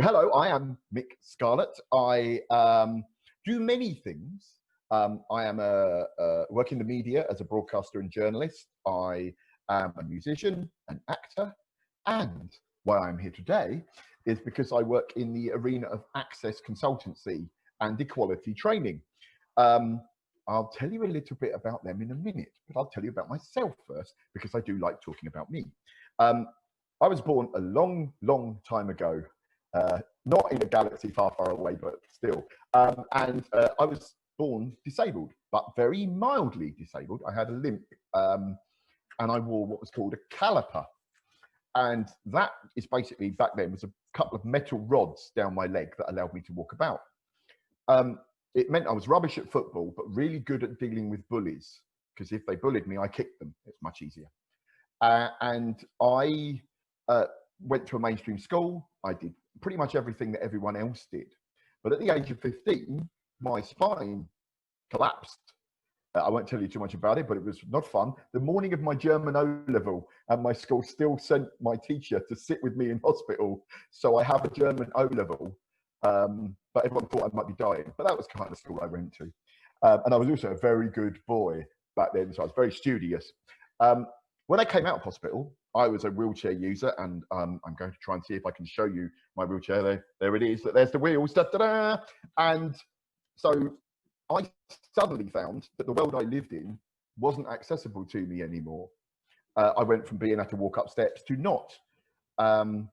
hello, I am Mik Scarlet. I do many things. I am work in the media as a broadcaster and journalist. I am a musician, an actor, and why I'm here today is because I work in the arena of access consultancy and equality training. I'll tell you a little bit about them in a minute, but I'll tell you about myself first because I do like talking about me. I was born a long, long time ago, not in a galaxy far, far away, but still. I was born disabled, but very mildly disabled. I had a limp, and I wore what was called a caliper. And that is basically, back then, was a couple of metal rods down my leg that allowed me to walk about. It meant I was rubbish at football, but really good at dealing with bullies, because if they bullied me, I kicked them. It's much easier. And I went to a mainstream school. I did pretty much everything that everyone else did. But at the age of 15, my spine collapsed. I won't tell you too much about it, but it was not fun. The morning of my German O-level, and my school still sent my teacher to sit with me in hospital. So I have a German O-level, but everyone thought I might be dying. But that was kind of the school I went to. And I was also a very good boy back then, so I was very studious. When I came out of hospital, I was a wheelchair user, and I'm going to try and see if I can show you my wheelchair. There it is. There's the wheels. Da, da, da. And so I suddenly found that the world I lived in wasn't accessible to me anymore. I went from being able to walk up steps to not. And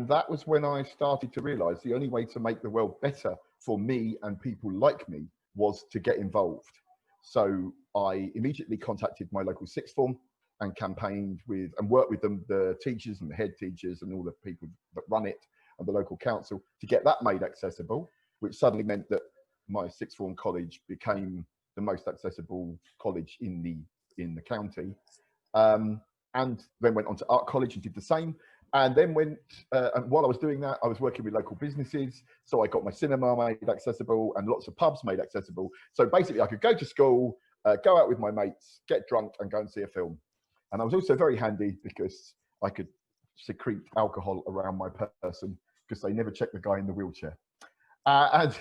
that was when I started to realize the only way to make the world better for me and people like me was to get involved. So I immediately contacted my local sixth form and campaigned with and worked with them, the teachers and the head teachers and all the people that run it and the local council to get that made accessible, which suddenly meant that my sixth form college became the most accessible college in the county. And then went on to art college and did the same. And then and while I was doing that, I was working with local businesses. So I got my cinema made accessible and lots of pubs made accessible. So basically I could go to school, go out with my mates, get drunk and go and see a film. And I was also very handy because I could secrete alcohol around my person because they never checked the guy in the wheelchair. And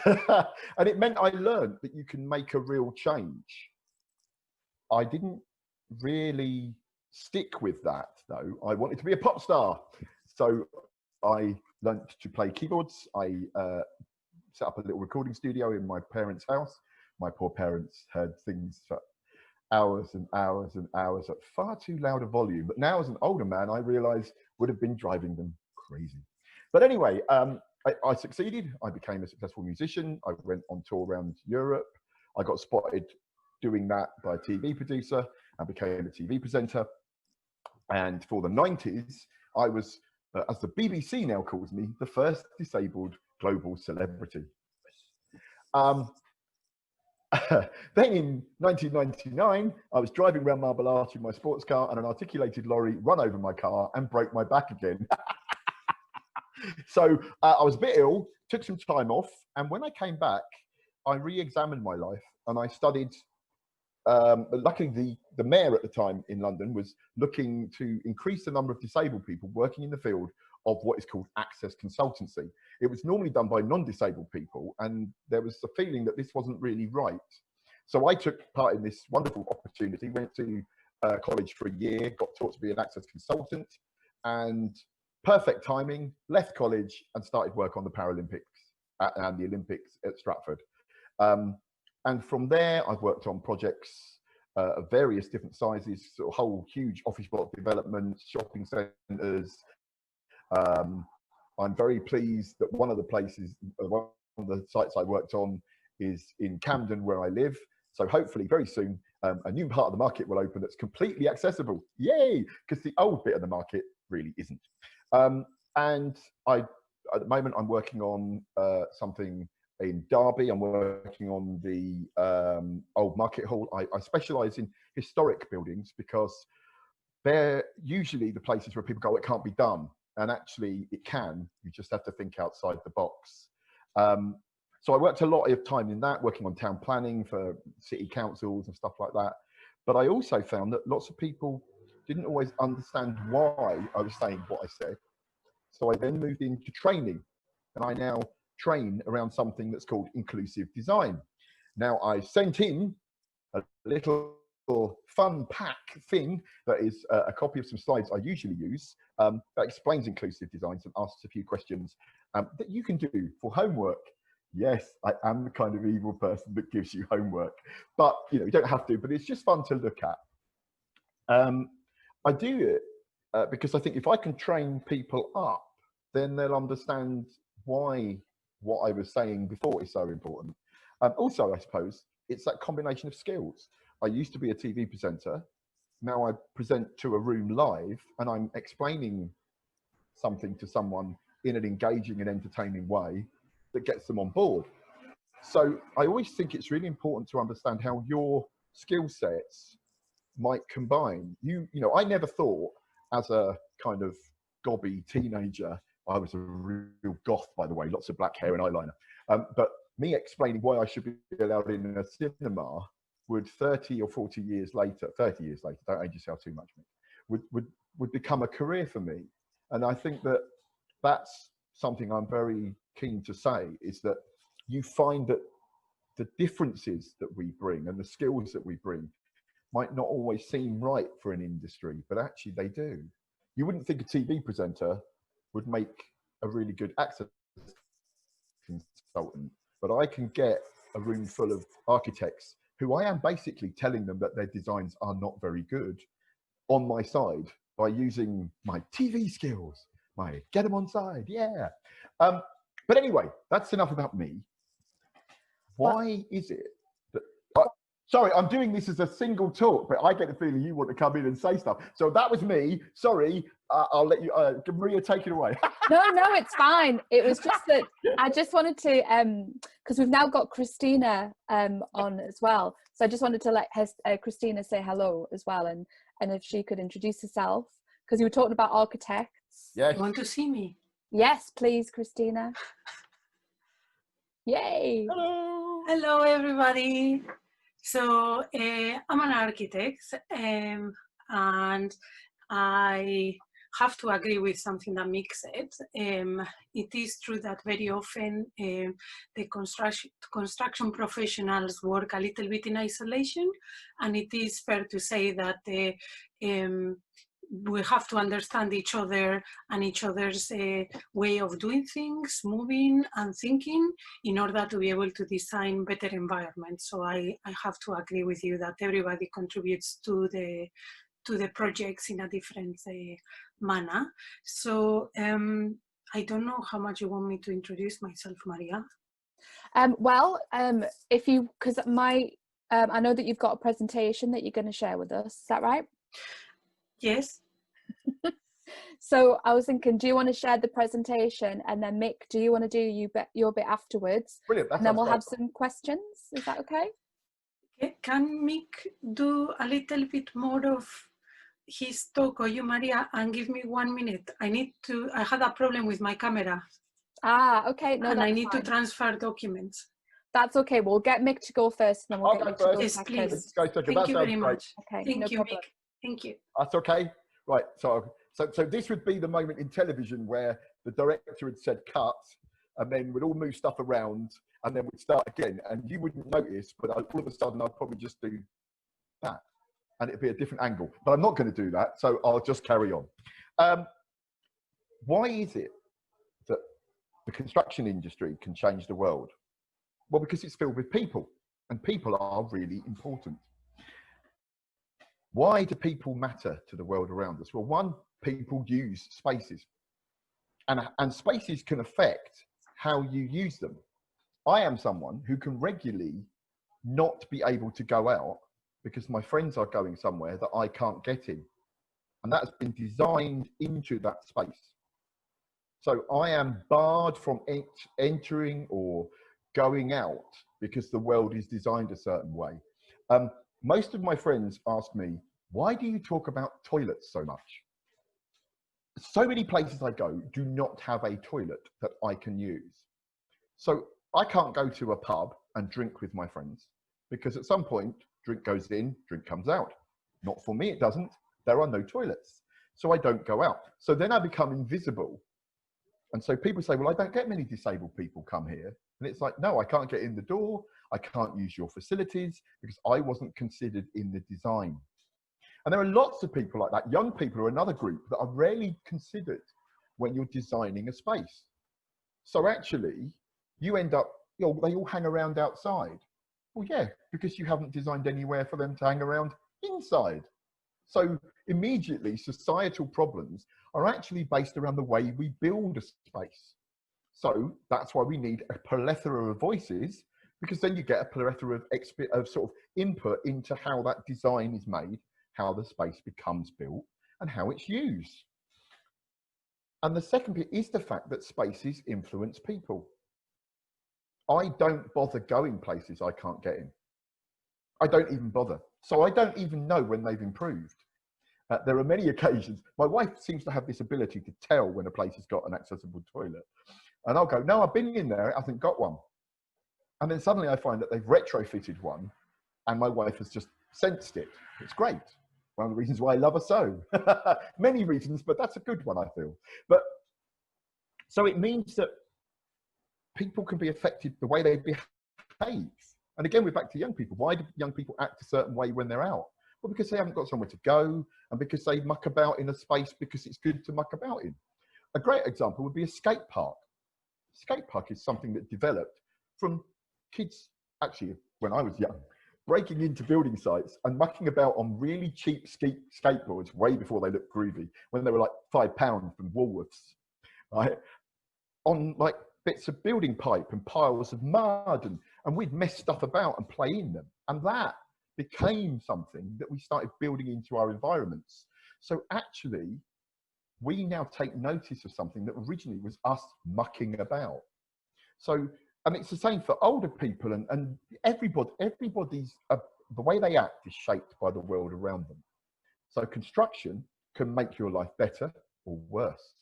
it meant I learned that you can make a real change. I didn't really stick with that though. I wanted to be a pop star. So I learned to play keyboards. I set up a little recording studio in my parents' house. My poor parents heard things for hours and hours and hours at far too loud a volume. But now as an older man, I realized would have been driving them crazy. But anyway, I succeeded. I became a successful musician. I went on tour around Europe. I got spotted doing that by a TV producer and became a TV presenter. And for the 90s, I was, as the BBC now calls me, the first disabled global celebrity. Then in 1999, I was driving around Marble Arch in my sports car and an articulated lorry run over my car and broke my back again. So I was a bit ill, took some time off. And when I came back, I re-examined my life and I studied. Luckily, the mayor at the time in London was looking to increase the number of disabled people working in the field of what is called access consultancy. It was normally done by non-disabled people, and there was the feeling that this wasn't really right. So I took part in this wonderful opportunity, went to college for a year, got taught to be an access consultant, and perfect timing, left college and started work on the Paralympics and the Olympics at Stratford. And from there, I've worked on projects of various different sizes, sort of whole huge office block developments, shopping centres. I'm very pleased that one of the sites I worked on is in Camden, where I live. So hopefully very soon, a new part of the market will open that's completely accessible. Yay! Because the old bit of the market really isn't. And at the moment, I'm working on something in Derby. I'm working on the old market hall. I specialise in historic buildings because they're usually the places where people go, it can't be done. And actually it can, you just have to think outside the box. So I worked a lot of time in that, working on town planning for city councils and stuff like that. But I also found that lots of people didn't always understand why I was saying what I said. So I then moved into training, and I now train around something that's called inclusive design. Now I sent in a little fun pack thing that is a copy of some slides I usually use that explains inclusive designs and asks a few questions that you can do for homework. Yes, I am the kind of evil person that gives you homework, but you don't have to, but it's just fun to look at. I do it because I think if I can train people up, then they'll understand why what I was saying before is so important. Also, I suppose it's that combination of skills. I used to be a TV presenter. Now I present to a room live and I'm explaining something to someone in an engaging and entertaining way that gets them on board. So I always think it's really important to understand how your skill sets might combine. I never thought as a kind of gobby teenager, I was a real goth, by the way, lots of black hair and eyeliner. But me explaining why I should be allowed in a cinema would 30 or 40 years later, 30 years later, don't age yourself too much, would become a career for me. And I think that that's something I'm very keen to say, is that you find that the differences that we bring and the skills that we bring might not always seem right for an industry, but actually they do. You wouldn't think a TV presenter would make a really good access consultant, but I can get a room full of architects who I am basically telling them that their designs are not very good on my side by using my TV skills, my get them on side, yeah. But anyway, that's enough about me. Why is it that, sorry, I'm doing this as a single talk, but I get the feeling you want to come in and say stuff. So that was me. Sorry, I'll let you, Maria, take it away. No, it's fine. It was just that I just wanted to, because we've now got Christina on as well. So I just wanted to let Christina say hello as well, and if she could introduce herself, because you were talking about architects. Yes. You want to see me? Yes, please, Christina. Yay. Hello. Hello, everybody. So I'm an architect, and I have to agree with something that Mik said. It is true that very often the construction professionals work a little bit in isolation, and it is fair to say that we have to understand each other and each other's way of doing things, moving and thinking, in order to be able to design better environments. So I have to agree with you that everybody contributes to the projects in a different manner. So I don't know how much you want me to introduce myself, Maria. If you, because I know that you've got a presentation that you're going to share with us. Is that right? Yes. So I was thinking, do you want to share the presentation, and then Mik, do you want to do your bit afterwards? Brilliant. And then we'll have some questions. Is that okay? Can Mik do a little bit more of his talk, or you, Maria, and give me 1 minute? I had a problem with my camera. Okay. No, and that's I need fine. to transfer documents. That's okay. We'll get Mik to go first, and then we'll get you to go Yes, second. please. Thank you very much. Okay. Thank you, Mik. Thank you. That's okay. Right. So this would be the moment in television where the director had said cut, and then we'd all move stuff around, and then we'd start again, and you wouldn't notice, but all of a sudden I'd probably just do that, and it'd be a different angle. But I'm not going to do that, so I'll just carry on. Why is it that the construction industry can change the world? Well, because it's filled with people, and people are really important. Why do people matter to the world around us? Well, one, people use spaces, and spaces can affect how you use them. I am someone who can regularly not be able to go out because my friends are going somewhere that I can't get in, and that's been designed into that space. So I am barred from entering or going out because the world is designed a certain way. Most of my friends ask me, why do you talk about toilets so much? So many places I go do not have a toilet that I can use. So I can't go to a pub and drink with my friends because at some point, drink goes in, drink comes out. Not for me, it doesn't. There are no toilets. So I don't go out. So then I become invisible And so people say, well, I don't get many disabled people come here. And it's like, no, I can't get in the door. I can't use your facilities because I wasn't considered in the design. And there are lots of people like that. Young people are another group that are rarely considered when you're designing a space. So actually, you end up, you know, they all hang around outside. Well, yeah, because you haven't designed anywhere for them to hang around inside. So immediately, societal problems are actually based around the way we build a space. So that's why we need a plethora of voices, because then you get a plethora of sort of input into how that design is made, how the space becomes built, and how it's used. And the second bit is the fact that spaces influence people. I don't bother going places I can't get in. I don't even bother. So I don't even know when they've improved. There are many occasions, my wife seems to have this ability to tell when a place has got an accessible toilet. And I'll go, no, I've been in there, it hasn't got one. And then suddenly I find that they've retrofitted one and my wife has just sensed it. It's great. One of the reasons why I love her so. Many reasons, but that's a good one, I feel. But so it means that people can be affected the way they behave. And again, we're back to young people. Why do young people act a certain way when they're out? Well, because they haven't got somewhere to go and because they muck about in a space because it's good to muck about in. A great example would be a skate park. Skate park is something that developed from kids, actually, when I was young, breaking into building sites and mucking about on really cheap skateboards way before they looked groovy, when they were like £5 from Woolworths, right? On like bits of building pipe and piles of mud, and we'd mess stuff about and play in them. And that became something that we started building into our environments. So actually, we now take notice of something that originally was us mucking about. So, and it's the same for older people, and everybody's, the way they act is shaped by the world around them. So construction can make your life better or worse,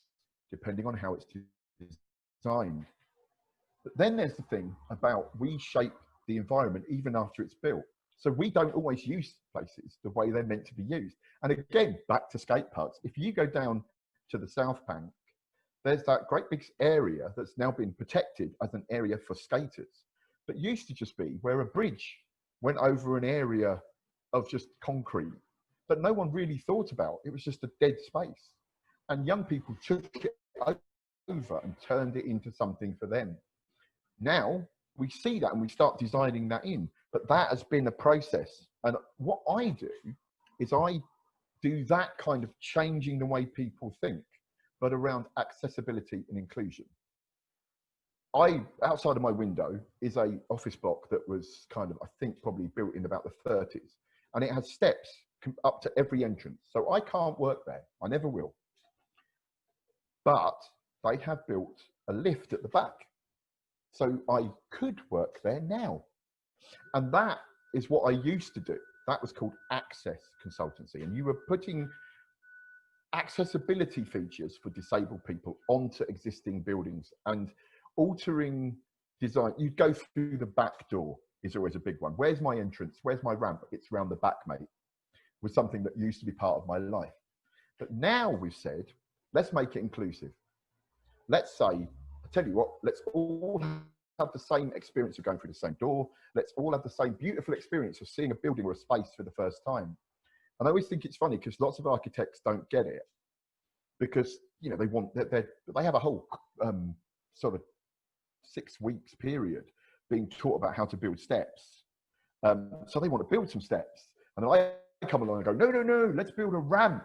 depending on how it's designed. But then there's the thing about we shape the environment even after it's built. So we don't always use places the way they're meant to be used. And again, back to skate parks. If you go down to the South Bank, there's that great big area that's now been protected as an area for skaters. That used to just be where a bridge went over an area of just concrete that no one really thought about. It was just a dead space. And young people took it over and turned it into something for them. Now we see that and we start designing that in, but that has been a process. And what I do is I do that kind of changing the way people think, but around accessibility and inclusion. Outside of my window is a office block that was kind of, I think, probably built in about the 30s. And it has steps up to every entrance. So I can't work there. I never will. But they have built a lift at the back. So I could work there now. And that is what I used to do. That was called access consultancy. And you were putting accessibility features for disabled people onto existing buildings and altering design. You'd go through the back door is always a big one. Where's my entrance? Where's my ramp? It's around the back, mate. Was something that used to be part of my life. But now we've said, let's make it inclusive. Let's say, I tell you what, let's all have the same experience of going through the same door. Let's all have the same beautiful experience of seeing a building or a space for the first time. And I always think it's funny because lots of architects don't get it because, you know, they have a whole sort of 6 weeks period being taught about how to build steps. So they want to build some steps. And then I come along and go, no, let's build a ramp.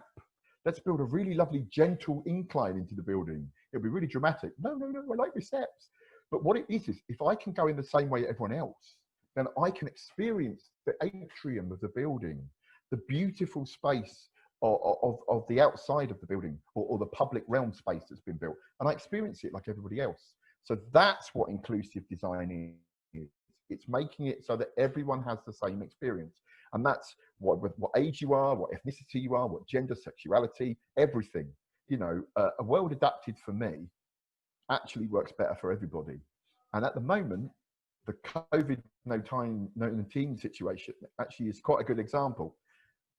Let's build a really lovely, gentle incline into the building. It'll be really dramatic. No, I like the steps. But what it is if I can go in the same way everyone else, then I can experience the atrium of the building, the beautiful space of the outside of the building or the public realm space that's been built. And I experience it like everybody else. So that's what inclusive design is. It's making it so that everyone has the same experience. And that's what age you are, what ethnicity you are, what gender, sexuality, everything. You know, a world adapted for me actually works better for everybody. And at the moment, the COVID-19 situation actually is quite a good example.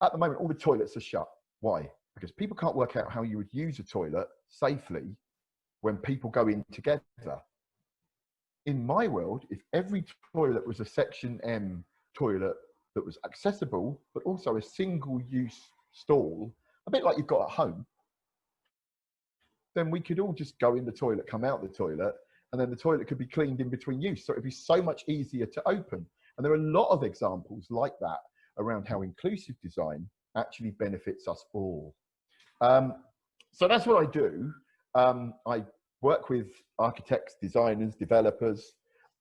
At the moment, all the toilets are shut. Why? Because people can't work out how you would use a toilet safely when people go in together. In my world, if every toilet was a Section M toilet that was accessible, but also a single-use stall, a bit like you've got at home, then we could all just go in the toilet, come out the toilet, and then the toilet could be cleaned in between use. So it'd be so much easier to open. And there are a lot of examples like that around how inclusive design actually benefits us all. So that's what I do. I work with architects, designers, developers.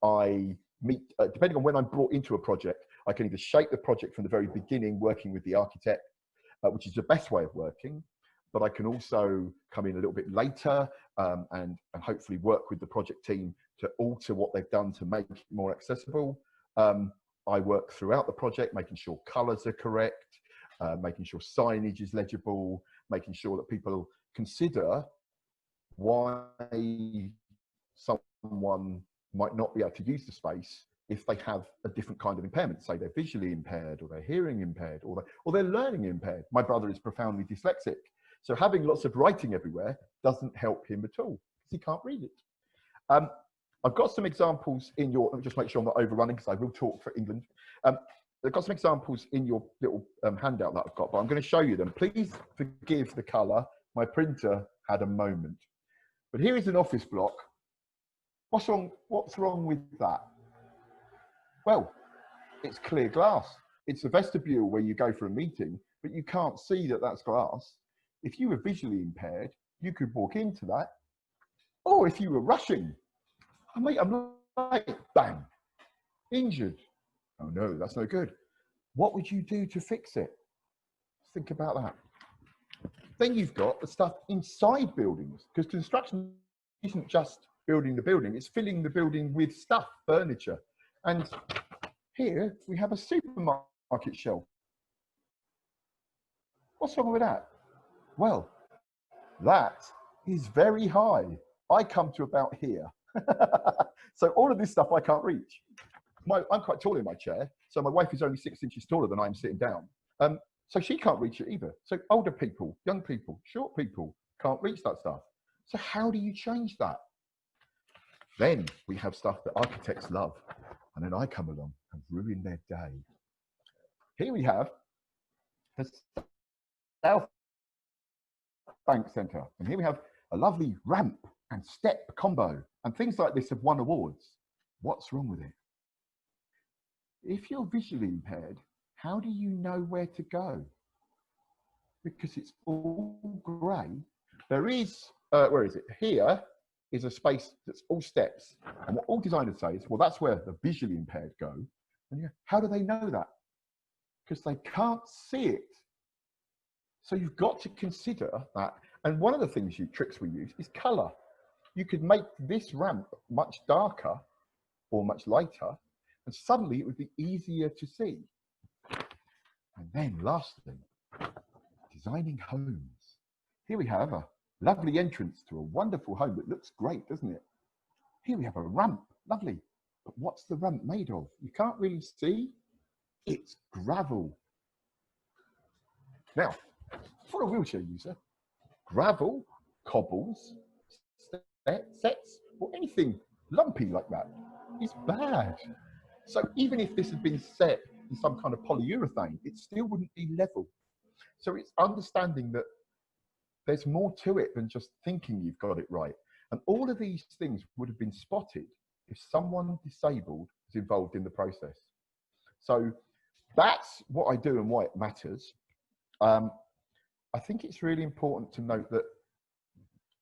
I meet, depending on when I'm brought into a project, I can either shape the project from the very beginning, working with the architect, which is the best way of working, but I can also come in a little bit later and hopefully work with the project team to alter what they've done to make it more accessible. I work throughout the project, making sure colors are correct, making sure signage is legible, making sure that people consider why someone might not be able to use the space if they have a different kind of impairment. Say they're visually impaired, or they're hearing impaired, or they're learning impaired. My brother is profoundly dyslexic, so having lots of writing everywhere doesn't help him at all because he can't read it. I've got some examples in your, let me just make sure I'm not overrunning because I will talk for England. I've got some examples in your little handout that I've got, but I'm going to show you them. Please forgive the colour. My printer had a moment. But here is an office block. What's wrong with that? Well, it's clear glass. It's a vestibule where you go for a meeting, but you can't see that that's glass. If you were visually impaired, you could walk into that. Or if you were rushing, I'm late, bang, injured. Oh no, that's no good. What would you do to fix it? Think about that. Then you've got the stuff inside buildings, because construction isn't just building the building, it's filling the building with stuff, furniture. And here we have a supermarket shelf. What's wrong with that? Well, that is very high. I come to about here. So all of this stuff I can't reach. I'm quite tall in my chair, so my wife is only 6 inches taller than I am sitting down. So she can't reach it either. So older people, young people, short people can't reach that stuff. So how do you change that? Then we have stuff that architects love, and then I come along and ruin their day. Here we have the South Bank Centre, and here we have a lovely ramp and step combo, and things like this have won awards. What's wrong with it? If you're visually impaired, how do you know where to go? Because it's all grey. There is, where is it? Here is a space that's all steps. And what all designers say is, well, that's where the visually impaired go. And how do they know that? Because they can't see it. So you've got to consider that. And one of the tricks we use is colour. You could make this ramp much darker or much lighter, and suddenly it would be easier to see. And then lastly, designing homes. Here we have a lovely entrance to a wonderful home that looks great, doesn't it? Here we have a ramp, lovely. But what's the ramp made of? You can't really see. It's gravel. Now, for a wheelchair user, gravel, cobbles, sets, or anything lumpy like that is bad. So even if this had been set in some kind of polyurethane, it still wouldn't be level. So it's understanding that there's more to it than just thinking you've got it right. And all of these things would have been spotted if someone disabled was involved in the process. So that's what I do and why it matters. I think it's really important to note that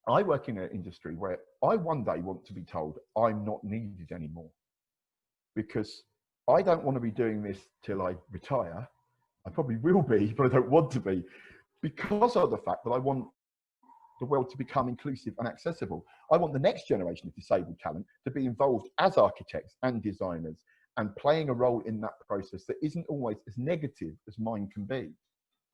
I work in an industry where I one day want to be told I'm not needed anymore, because I don't want to be doing this till I retire. I probably will be, but I don't want to be, because of the fact that I want the world to become inclusive and accessible. I want the next generation of disabled talent to be involved as architects and designers and playing a role in that process that isn't always as negative as mine can be.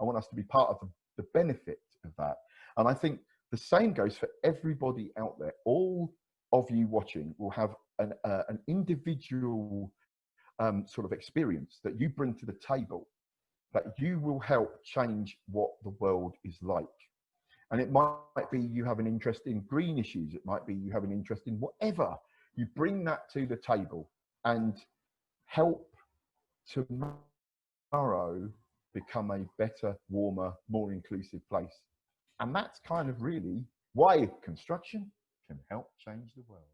I want us to be part of the benefit of that. And I think the same goes for everybody out there. All of you watching will have an individual sort of experience that you bring to the table, that you will help change what the world is like. And it might be you have an interest in green issues. It might be you have an interest in whatever. You bring that to the table and help tomorrow become a better, warmer, more inclusive place. And that's kind of really why construction can help change the world.